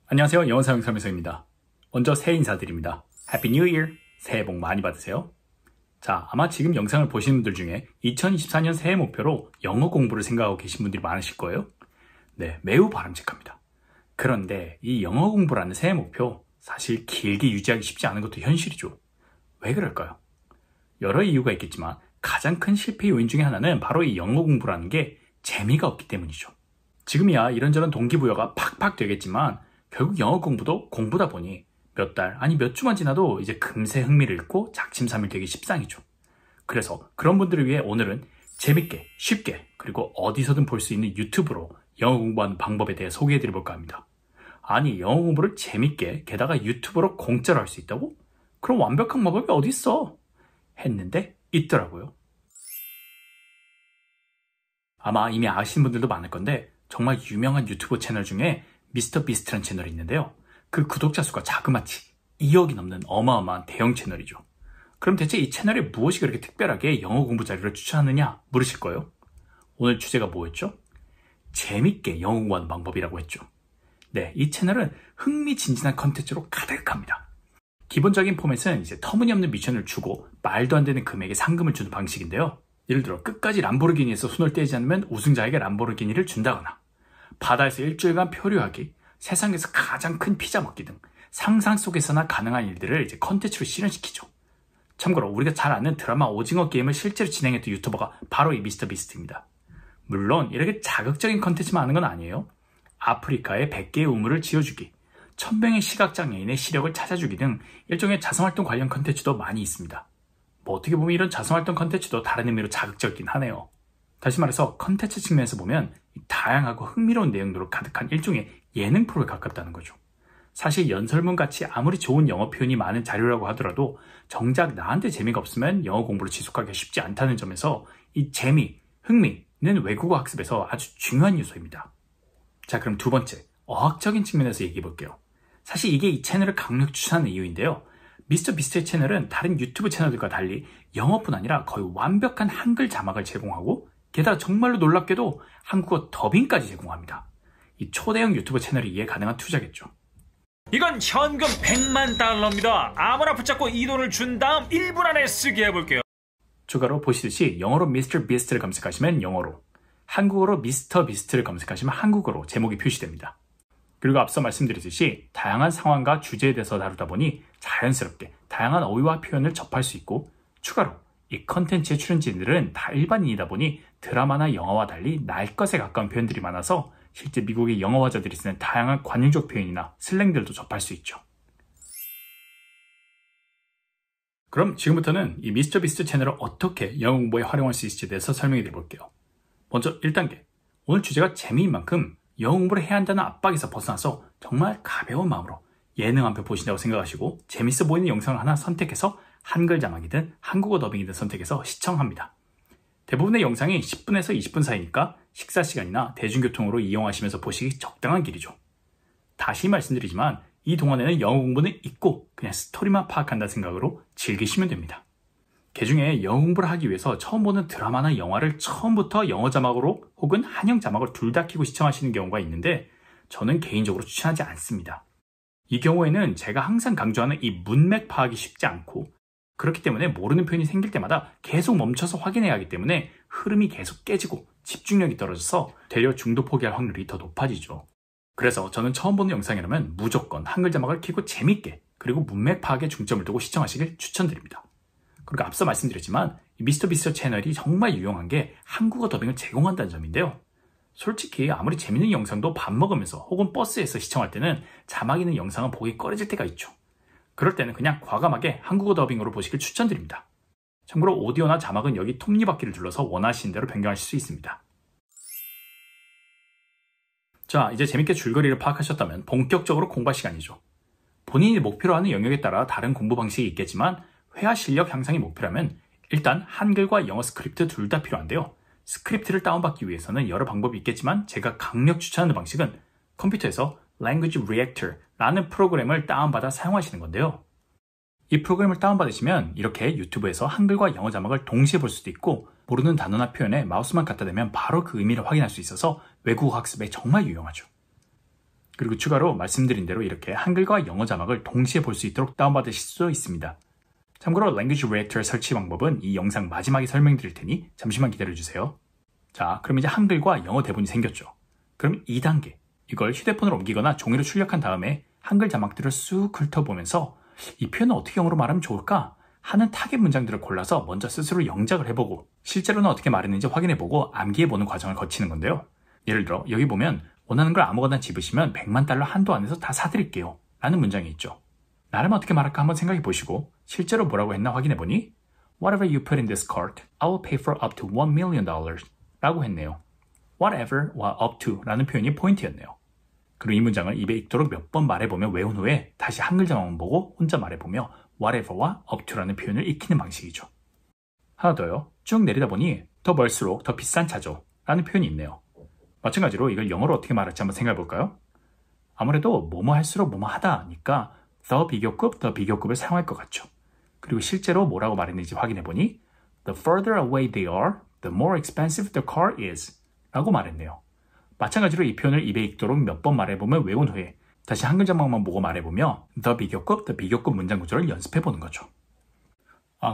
안녕하세요. 영어 사용 설명서입니다. 먼저 새해 인사드립니다. Happy New Year! 새해 복 많이 받으세요. 자, 아마 지금 영상을 보시는 분들 중에 2024년 새해 목표로 영어 공부를 생각하고 계신 분들이 많으실 거예요. 네, 매우 바람직합니다. 그런데 이 영어 공부라는 새해 목표 사실 길게 유지하기 쉽지 않은 것도 현실이죠. 왜 그럴까요? 여러 이유가 있겠지만 가장 큰 실패 요인 중에 하나는 바로 이 영어 공부라는 게 재미가 없기 때문이죠. 지금이야 이런저런 동기부여가 팍팍 되겠지만 결국 영어 공부도 공부다 보니 몇 달, 아니 몇 주만 지나도 이제 금세 흥미를 잃고 작심삼일 되기 십상이죠. 그래서 그런 분들을 위해 오늘은 재밌게, 쉽게, 그리고 어디서든 볼 수 있는 유튜브로 영어 공부하는 방법에 대해 소개해드려볼까 합니다. 아니, 영어 공부를 재밌게, 게다가 유튜브로 공짜로 할 수 있다고? 그럼 완벽한 방법이 어디 있어? 했는데 있더라고요. 아마 이미 아시는 분들도 많을 건데 정말 유명한 유튜브 채널 중에 미스터 비스트라는 채널이 있는데요. 그 구독자 수가 자그마치 2억이 넘는 어마어마한 대형 채널이죠. 그럼 대체 이 채널에 무엇이 그렇게 특별하게 영어 공부 자료를 추천하느냐 물으실 거예요. 오늘 주제가 뭐였죠? 재밌게 영어 공부하는 방법이라고 했죠. 네, 이 채널은 흥미진진한 컨텐츠로 가득합니다. 기본적인 포맷은 이제 터무니없는 미션을 주고 말도 안 되는 금액의 상금을 주는 방식인데요. 예를 들어 끝까지 람보르기니에서 손을 떼지 않으면 우승자에게 람보르기니를 준다거나 바다에서 일주일간 표류하기, 세상에서 가장 큰 피자 먹기 등 상상 속에서나 가능한 일들을 이제 컨텐츠로 실현시키죠. 참고로 우리가 잘 아는 드라마 오징어 게임을 실제로 진행했던 유튜버가 바로 이 미스터 비스트입니다. 물론 이렇게 자극적인 컨텐츠만 하는 건 아니에요. 아프리카에 100개의 우물을 지어주기, 1000명의 시각장애인의 시력을 찾아주기 등 일종의 자성활동 관련 컨텐츠도 많이 있습니다. 뭐 어떻게 보면 이런 자성활동 컨텐츠도 다른 의미로 자극적이긴 하네요. 다시 말해서 컨텐츠 측면에서 보면 다양하고 흥미로운 내용들로 가득한 일종의 예능 프로에 가깝다는 거죠. 사실 연설문같이 아무리 좋은 영어 표현이 많은 자료라고 하더라도 정작 나한테 재미가 없으면 영어 공부를 지속하기가 쉽지 않다는 점에서 이 재미, 흥미는 외국어 학습에서 아주 중요한 요소입니다. 자, 그럼 두 번째, 어학적인 측면에서 얘기해 볼게요. 사실 이게 이 채널을 강력 추천하는 이유인데요. 미스터 비스트의 채널은 다른 유튜브 채널들과 달리 영어뿐 아니라 거의 완벽한 한글 자막을 제공하고 게다가 정말로 놀랍게도 한국어 더빙까지 제공합니다. 이 초대형 유튜브 채널이 이해 가능한 투자겠죠. 이건 현금 100만 달러입니다. 아무나 붙잡고 이 돈을 준 다음 1분 안에 쓰게 해볼게요. 추가로 보시듯이 영어로 미스터 비스트를 검색하시면 영어로, 한국어로 미스터 비스트를 검색하시면 한국어로 제목이 표시됩니다. 그리고 앞서 말씀드렸듯이 다양한 상황과 주제에 대해서 다루다 보니 자연스럽게 다양한 어휘와 표현을 접할 수 있고 추가로 이 컨텐츠의 출연진들은 다 일반인이다 보니 드라마나 영화와 달리 날 것에 가까운 표현들이 많아서 실제 미국의 영어화자들이 쓰는 다양한 관용적 표현이나 슬랭들도 접할 수 있죠. 그럼 지금부터는 이 미스터 비스트 채널을 어떻게 영어 공부에 활용할 수 있을지에 대해서 설명해 드려볼게요. 먼저 1단계, 오늘 주제가 재미인 만큼 영어 공부를 해야 한다는 압박에서 벗어나서 정말 가벼운 마음으로 예능 한 편 보신다고 생각하시고 재밌어 보이는 영상을 하나 선택해서 한글 자막이든 한국어 더빙이든 선택해서 시청합니다. 대부분의 영상이 10분에서 20분 사이니까 식사 시간이나 대중교통으로 이용하시면서 보시기 적당한 길이죠. 다시 말씀드리지만 이 동안에는 영어 공부는 잊고 그냥 스토리만 파악한다는 생각으로 즐기시면 됩니다. 개중에 영어 공부를 하기 위해서 처음 보는 드라마나 영화를 처음부터 영어 자막으로 혹은 한영 자막을 둘 다 켜고 시청하시는 경우가 있는데 저는 개인적으로 추천하지 않습니다. 이 경우에는 제가 항상 강조하는 이 문맥 파악이 쉽지 않고 그렇기 때문에 모르는 표현이 생길 때마다 계속 멈춰서 확인해야 하기 때문에 흐름이 계속 깨지고 집중력이 떨어져서 되려 중도 포기할 확률이 더 높아지죠. 그래서 저는 처음 보는 영상이라면 무조건 한글 자막을 켜고 재밌게 그리고 문맥 파악에 중점을 두고 시청하시길 추천드립니다. 그리고 앞서 말씀드렸지만 미스터 비스트 채널이 정말 유용한 게 한국어 더빙을 제공한다는 점인데요. 솔직히 아무리 재밌는 영상도 밥 먹으면서 혹은 버스에서 시청할 때는 자막 있는 영상은 보기 꺼려질 때가 있죠. 그럴 때는 그냥 과감하게 한국어 더빙으로 보시길 추천드립니다. 참고로 오디오나 자막은 여기 톱니바퀴를 눌러서 원하시는 대로 변경하실 수 있습니다. 자, 이제 재밌게 줄거리를 파악하셨다면 본격적으로 공부할 시간이죠. 본인이 목표로 하는 영역에 따라 다른 공부 방식이 있겠지만 회화 실력 향상이 목표라면 일단 한글과 영어 스크립트 둘 다 필요한데요. 스크립트를 다운받기 위해서는 여러 방법이 있겠지만 제가 강력 추천하는 방식은 컴퓨터에서 Language Reactor라는 프로그램을 다운받아 사용하시는 건데요. 이 프로그램을 다운받으시면 이렇게 유튜브에서 한글과 영어 자막을 동시에 볼 수도 있고 모르는 단어나 표현에 마우스만 갖다 대면 바로 그 의미를 확인할 수 있어서 외국어 학습에 정말 유용하죠. 그리고 추가로 말씀드린 대로 이렇게 한글과 영어 자막을 동시에 볼 수 있도록 다운받으실 수도 있습니다. 참고로 Language Reactor 설치 방법은 이 영상 마지막에 설명드릴 테니 잠시만 기다려주세요. 자, 그럼 이제 한글과 영어 대본이 생겼죠. 그럼 2단계, 이걸 휴대폰으로 옮기거나 종이로 출력한 다음에 한글 자막들을 쑥 훑어보면서 이 표현을 어떻게 영어로 말하면 좋을까 하는 타겟 문장들을 골라서 먼저 스스로 영작을 해보고 실제로는 어떻게 말했는지 확인해보고 암기해보는 과정을 거치는 건데요. 예를 들어 여기 보면 원하는 걸 아무거나 집으시면 100만 달러 한도 안에서 다 사드릴게요 라는 문장이 있죠. 나라면 어떻게 말할까 한번 생각해 보시고 실제로 뭐라고 했나 확인해 보니 Whatever you put in this cart, I will pay for up to $1 million 라고 했네요. Whatever와 up to 라는 표현이 포인트였네요. 그리고 이 문장을 입에 익도록 몇 번 말해보며 외운 후에 다시 한글 자막만 보고 혼자 말해보며 whatever와 up to라는 표현을 익히는 방식이죠. 하나 더요. 쭉 내리다 보니 더 멀수록 더 비싼 차죠 라는 표현이 있네요. 마찬가지로 이걸 영어로 어떻게 말할지 한번 생각해 볼까요? 아무래도 뭐뭐 할수록 뭐뭐 하다니까 the 비교급을 사용할 것 같죠. 그리고 실제로 뭐라고 말했는지 확인해 보니 The further away they are, the more expensive the car is 라고 말했네요. 마찬가지로 이 표현을 입에 익도록 몇 번 말해보며 외운 후에 다시 한글 자막만 보고 말해보며 the 비교급 문장 구조를 연습해보는 거죠.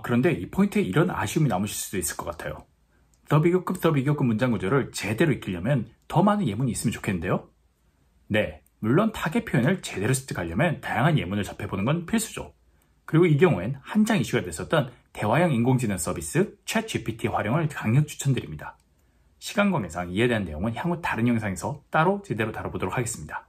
그런데 이 포인트에 이런 아쉬움이 남으실 수도 있을 것 같아요. the 비교급 문장 구조를 제대로 익히려면 더 많은 예문이 있으면 좋겠는데요? 네, 물론 타겟 표현을 제대로 습득하려면 다양한 예문을 접해보는 건 필수죠. 그리고 이 경우엔 한창 이슈가 됐었던 대화형 인공지능 서비스 챗GPT 활용을 강력 추천드립니다. 시간 관계상 이에 대한 내용은 향후 다른 영상에서 따로 제대로 다뤄보도록 하겠습니다.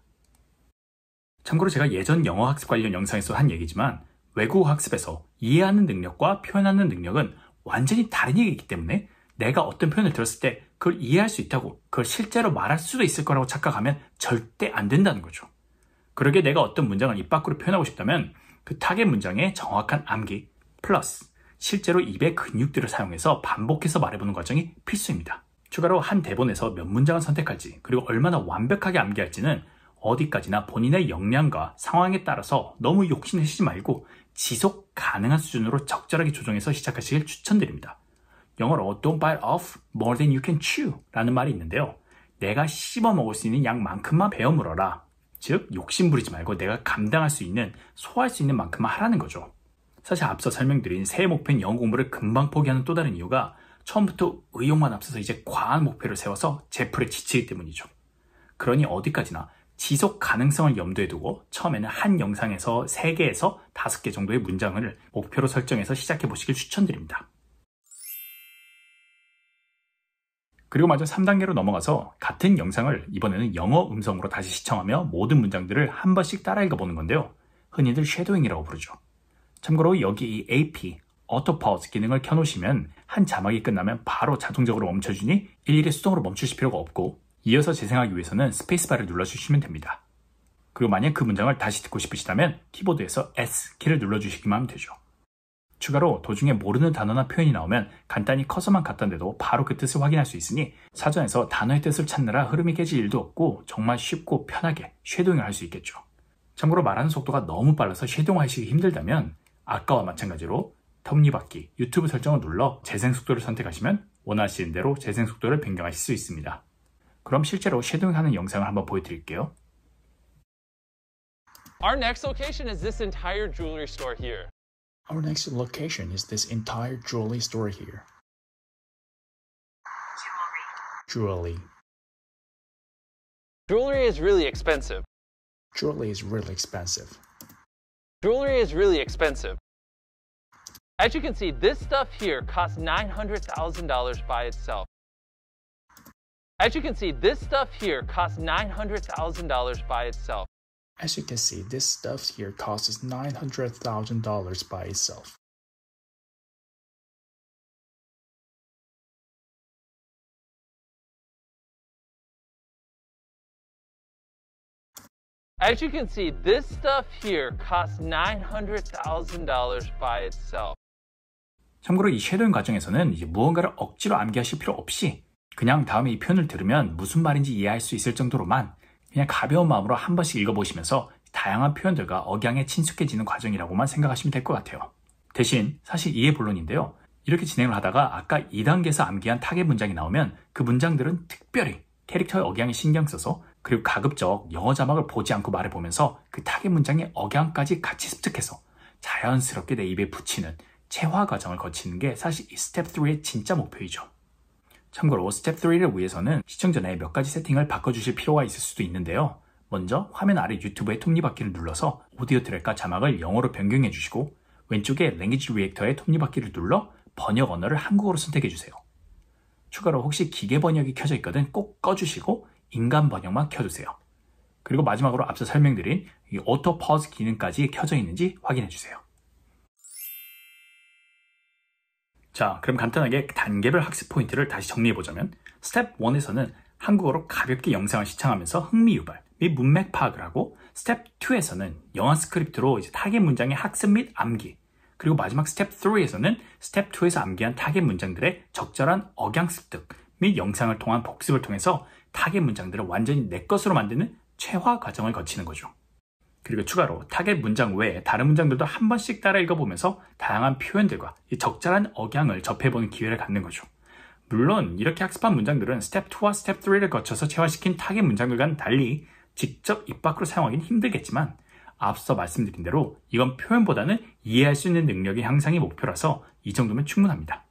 참고로 제가 예전 영어 학습 관련 영상에서 한 얘기지만 외국어 학습에서 이해하는 능력과 표현하는 능력은 완전히 다른 얘기이기 때문에 내가 어떤 표현을 들었을 때 그걸 이해할 수 있다고 그걸 실제로 말할 수도 있을 거라고 착각하면 절대 안 된다는 거죠. 그러게 내가 어떤 문장을 입 밖으로 표현하고 싶다면 그 타겟 문장의 정확한 암기 플러스 실제로 입의 근육들을 사용해서 반복해서 말해보는 과정이 필수입니다. 추가로 한 대본에서 몇 문장을 선택할지 그리고 얼마나 완벽하게 암기할지는 어디까지나 본인의 역량과 상황에 따라서 너무 욕심내시지 말고 지속 가능한 수준으로 적절하게 조정해서 시작하시길 추천드립니다. 영어로 Don't bite off more than you can chew 라는 말이 있는데요. 내가 씹어 먹을 수 있는 양만큼만 베어 물어라. 즉 욕심 부리지 말고 내가 감당할 수 있는, 소화할 수 있는 만큼만 하라는 거죠. 사실 앞서 설명드린 새해 목표인 영어 공부를 금방 포기하는 또 다른 이유가 처음부터 의욕만 앞서서 이제 과한 목표를 세워서 제풀에 지치기 때문이죠. 그러니 어디까지나 지속 가능성을 염두에 두고 처음에는 한 영상에서 3개에서 5개 정도의 문장을 목표로 설정해서 시작해 보시길 추천드립니다. 그리고 마저 3단계로 넘어가서 같은 영상을 이번에는 영어 음성으로 다시 시청하며 모든 문장들을 한 번씩 따라 읽어보는 건데요. 흔히들 쉐도잉이라고 부르죠. 참고로 여기 이 AP, Auto Pause 기능을 켜놓으시면 한 자막이 끝나면 바로 자동적으로 멈춰주니 일일이 수동으로 멈추실 필요가 없고 이어서 재생하기 위해서는 스페이스바를 눌러주시면 됩니다. 그리고 만약 그 문장을 다시 듣고 싶으시다면 키보드에서 S키를 눌러주시기만 하면 되죠. 추가로 도중에 모르는 단어나 표현이 나오면 간단히 커서만 갖다 대도 바로 그 뜻을 확인할 수 있으니 사전에서 단어의 뜻을 찾느라 흐름이 깨질 일도 없고 정말 쉽고 편하게 쉐도잉을 할 수 있겠죠. 참고로 말하는 속도가 너무 빨라서 쉐도잉하시기 힘들다면 아까와 마찬가지로 톱니바퀴, 유튜브 설정을 눌러 재생 속도를 선택하시면 원하시는 대로 재생 속도를 변경하실 수 있습니다. 그럼 실제로 쉐도잉하는 영상을 한번 보여드릴게요. Our next location is this entire jewelry store here. Our next location is this entire jewelry store here. Jewelry. Jewelry is really expensive. Jewelry is really expensive. Jewelry is really expensive. As you can see, this stuff here costs $900,000 by itself. As you can see, this stuff here costs $900,000 by itself. As you can see, this stuff here costs $900,000 by itself. As you can see, this stuff here costs $900,000 by itself. 참고로 이 쉐도잉 과정에서는 이제 무언가를 억지로 암기하실 필요 없이 그냥 다음에 이 표현을 들으면 무슨 말인지 이해할 수 있을 정도로만 그냥 가벼운 마음으로 한 번씩 읽어보시면서 다양한 표현들과 억양에 친숙해지는 과정이라고만 생각하시면 될 것 같아요. 대신 사실 이해 본론인데요. 이렇게 진행을 하다가 아까 2단계에서 암기한 타겟 문장이 나오면 그 문장들은 특별히 캐릭터의 억양에 신경 써서 그리고 가급적 영어 자막을 보지 않고 말해보면서 그 타겟 문장의 억양까지 같이 습득해서 자연스럽게 내 입에 붙이는 체화 과정을 거치는 게 사실 이 스텝 3의 진짜 목표이죠. 참고로 스텝 3를 위해서는 시청 전에 몇 가지 세팅을 바꿔주실 필요가 있을 수도 있는데요. 먼저 화면 아래 유튜브의 톱니바퀴를 눌러서 오디오 트랙과 자막을 영어로 변경해 주시고 왼쪽에 랭귀지 리액터의 톱니바퀴를 눌러 번역 언어를 한국어로 선택해 주세요. 추가로 혹시 기계 번역이 켜져 있거든 꼭 꺼주시고 인간 번역만 켜주세요. 그리고 마지막으로 앞서 설명드린 이 오토 퍼즈 기능까지 켜져 있는지 확인해 주세요. 자, 그럼 간단하게 단계별 학습 포인트를 다시 정리해보자면 스텝 1에서는 한국어로 가볍게 영상을 시청하면서 흥미 유발 및 문맥 파악을 하고 스텝 2에서는 영어 스크립트로 이제 타겟 문장의 학습 및 암기 그리고 마지막 스텝 3에서는 스텝 2에서 암기한 타겟 문장들의 적절한 억양 습득 및 영상을 통한 복습을 통해서 타겟 문장들을 완전히 내 것으로 만드는 체화 과정을 거치는 거죠. 그리고 추가로 타겟 문장 외에 다른 문장들도 한 번씩 따라 읽어보면서 다양한 표현들과 적절한 억양을 접해보는 기회를 갖는 거죠. 물론 이렇게 학습한 문장들은 스텝 2와 스텝 3를 거쳐서 체화시킨 타겟 문장들과는 달리 직접 입 밖으로 사용하기는 힘들겠지만 앞서 말씀드린 대로 이건 표현보다는 이해할 수 있는 능력의 향상이 목표라서 이 정도면 충분합니다.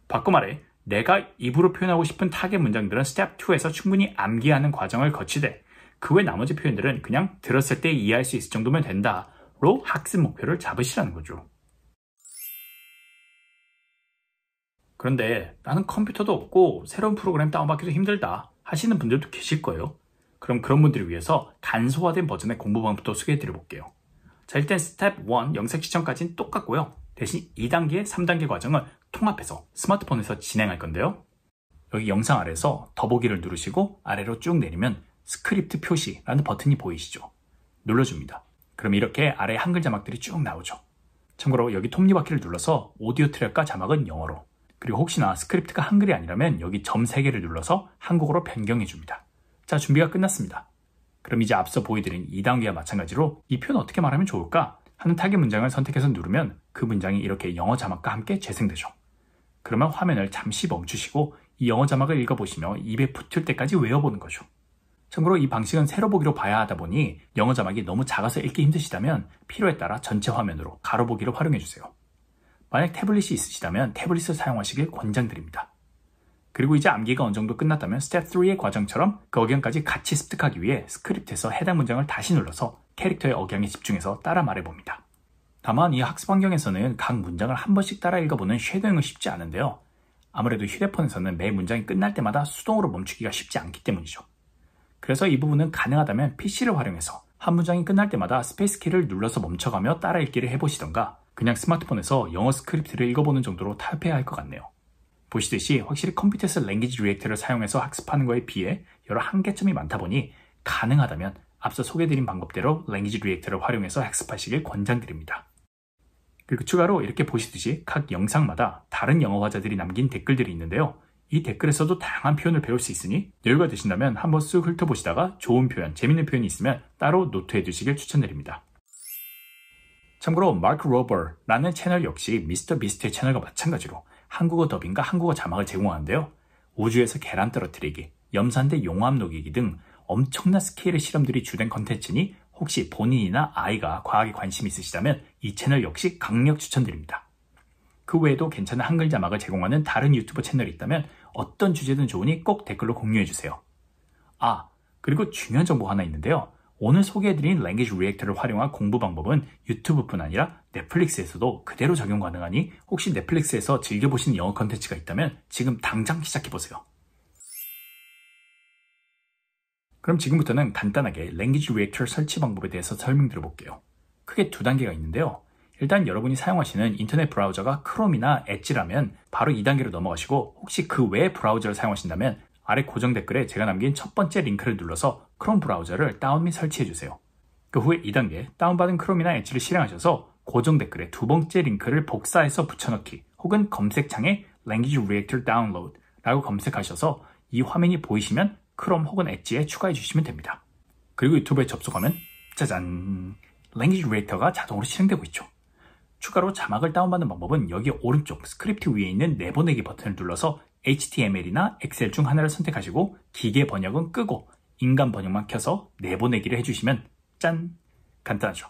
바꿔 말해 내가 입으로 표현하고 싶은 타겟 문장들은 스텝 2에서 충분히 암기하는 과정을 거치되 그 외 나머지 표현들은 그냥 들었을 때 이해할 수 있을 정도면 된다로 학습 목표를 잡으시라는 거죠. 그런데 나는 컴퓨터도 없고 새로운 프로그램 다운받기도 힘들다 하시는 분들도 계실 거예요. 그럼 그런 분들을 위해서 간소화된 버전의 공부 방법도 소개해 드려볼게요. 자, 일단 스텝 1 영상 시청까지는 똑같고요. 대신 2단계, 3단계 과정을 통합해서 스마트폰에서 진행할 건데요. 여기 영상 아래에서 더보기를 누르시고 아래로 쭉 내리면 스크립트 표시라는 버튼이 보이시죠? 눌러줍니다. 그럼 이렇게 아래 한글 자막들이 쭉 나오죠. 참고로 여기 톱니바퀴를 눌러서 오디오 트랙과 자막은 영어로 그리고 혹시나 스크립트가 한글이 아니라면 여기 점 3개를 눌러서 한국어로 변경해 줍니다. 자, 준비가 끝났습니다. 그럼 이제 앞서 보여드린 2단계와 마찬가지로 이 표현 어떻게 말하면 좋을까 하는 타겟 문장을 선택해서 누르면 그 문장이 이렇게 영어 자막과 함께 재생되죠. 그러면 화면을 잠시 멈추시고 이 영어 자막을 읽어보시며 입에 붙을 때까지 외워보는 거죠. 참고로 이 방식은 세로 보기로 봐야 하다 보니 영어 자막이 너무 작아서 읽기 힘드시다면 필요에 따라 전체 화면으로 가로 보기를 활용해주세요. 만약 태블릿이 있으시다면 태블릿을 사용하시길 권장드립니다. 그리고 이제 암기가 어느 정도 끝났다면 스텝 3의 과정처럼 그 억양까지 같이 습득하기 위해 스크립트에서 해당 문장을 다시 눌러서 캐릭터의 억양에 집중해서 따라 말해봅니다. 다만 이 학습 환경에서는 각 문장을 한 번씩 따라 읽어보는 쉐도잉은 쉽지 않은데요. 아무래도 휴대폰에서는 매 문장이 끝날 때마다 수동으로 멈추기가 쉽지 않기 때문이죠. 그래서 이 부분은 가능하다면 PC를 활용해서 한 문장이 끝날 때마다 스페이스 키를 눌러서 멈춰가며 따라 읽기를 해보시던가 그냥 스마트폰에서 영어 스크립트를 읽어보는 정도로 타협해야 할 것 같네요. 보시듯이 확실히 컴퓨터에서 랭귀지 리액터를 사용해서 학습하는 거에 비해 여러 한계점이 많다 보니 가능하다면 앞서 소개해드린 방법대로 랭귀지 리액터를 활용해서 학습하시길 권장드립니다. 그리고 추가로 이렇게 보시듯이 각 영상마다 다른 영어 화자들이 남긴 댓글들이 있는데요. 이 댓글에서도 다양한 표현을 배울 수 있으니 여유가 되신다면 한번 쓱 훑어보시다가 좋은 표현, 재밌는 표현이 있으면 따로 노트해 두시길 추천드립니다. 참고로 마크 로버라는 채널 역시 미스터 비스트의 채널과 마찬가지로 한국어 더빙과 한국어 자막을 제공하는데요. 우주에서 계란 떨어뜨리기, 염산대 용암 녹이기 등 엄청난 스케일의 실험들이 주된 컨텐츠니 혹시 본인이나 아이가 과학에 관심이 있으시다면 이 채널 역시 강력 추천드립니다. 그 외에도 괜찮은 한글 자막을 제공하는 다른 유튜버 채널이 있다면 어떤 주제든 좋으니 꼭 댓글로 공유해주세요. 아, 그리고 중요한 정보 하나 있는데요. 오늘 소개해드린 랭귀지 리액터를 활용한 공부 방법은 유튜브뿐 아니라 넷플릭스에서도 그대로 적용 가능하니 혹시 넷플릭스에서 즐겨보시는 영어 컨텐츠가 있다면 지금 당장 시작해보세요. 그럼 지금부터는 간단하게 랭귀지 리액터 설치 방법에 대해서 설명드려볼게요. 크게 두 단계가 있는데요. 일단 여러분이 사용하시는 인터넷 브라우저가 크롬이나 엣지라면 바로 2단계로 넘어가시고 혹시 그 외의 브라우저를 사용하신다면 아래 고정 댓글에 제가 남긴 첫 번째 링크를 눌러서 크롬 브라우저를 다운 및 설치해주세요. 그 후에 2단계 다운받은 크롬이나 엣지를 실행하셔서 고정 댓글에 두 번째 링크를 복사해서 붙여넣기 혹은 검색창에 Language Reactor Download 라고 검색하셔서 이 화면이 보이시면 크롬 혹은 엣지에 추가해 주시면 됩니다. 그리고 유튜브에 접속하면 짜잔! Language Reactor가 자동으로 실행되고 있죠. 추가로 자막을 다운받는 방법은 여기 오른쪽 스크립트 위에 있는 내보내기 버튼을 눌러서 HTML이나 엑셀 중 하나를 선택하시고 기계 번역은 끄고 인간 번역만 켜서 내보내기를 해주시면 짠! 간단하죠.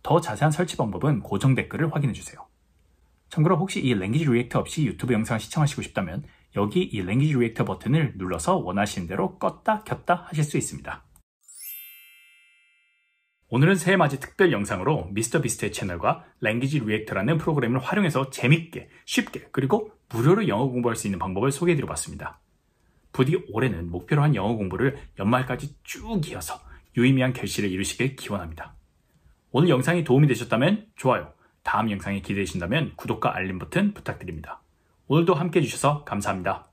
더 자세한 설치 방법은 고정 댓글을 확인해주세요. 참고로 혹시 이 랭귀지 리액터 없이 유튜브 영상을 시청하시고 싶다면 여기 이 랭귀지 리액터 버튼을 눌러서 원하시는 대로 껐다 켰다 하실 수 있습니다. 오늘은 새해맞이 특별 영상으로 미스터 비스트의 채널과 랭귀지 리액터라는 프로그램을 활용해서 재밌게, 쉽게, 그리고 무료로 영어 공부할 수 있는 방법을 소개해드려봤습니다. 부디 올해는 목표로 한 영어 공부를 연말까지 쭉 이어서 유의미한 결실을 이루시길 기원합니다. 오늘 영상이 도움이 되셨다면 좋아요, 다음 영상이 기대되신다면 구독과 알림 버튼 부탁드립니다. 오늘도 함께 해주셔서 감사합니다.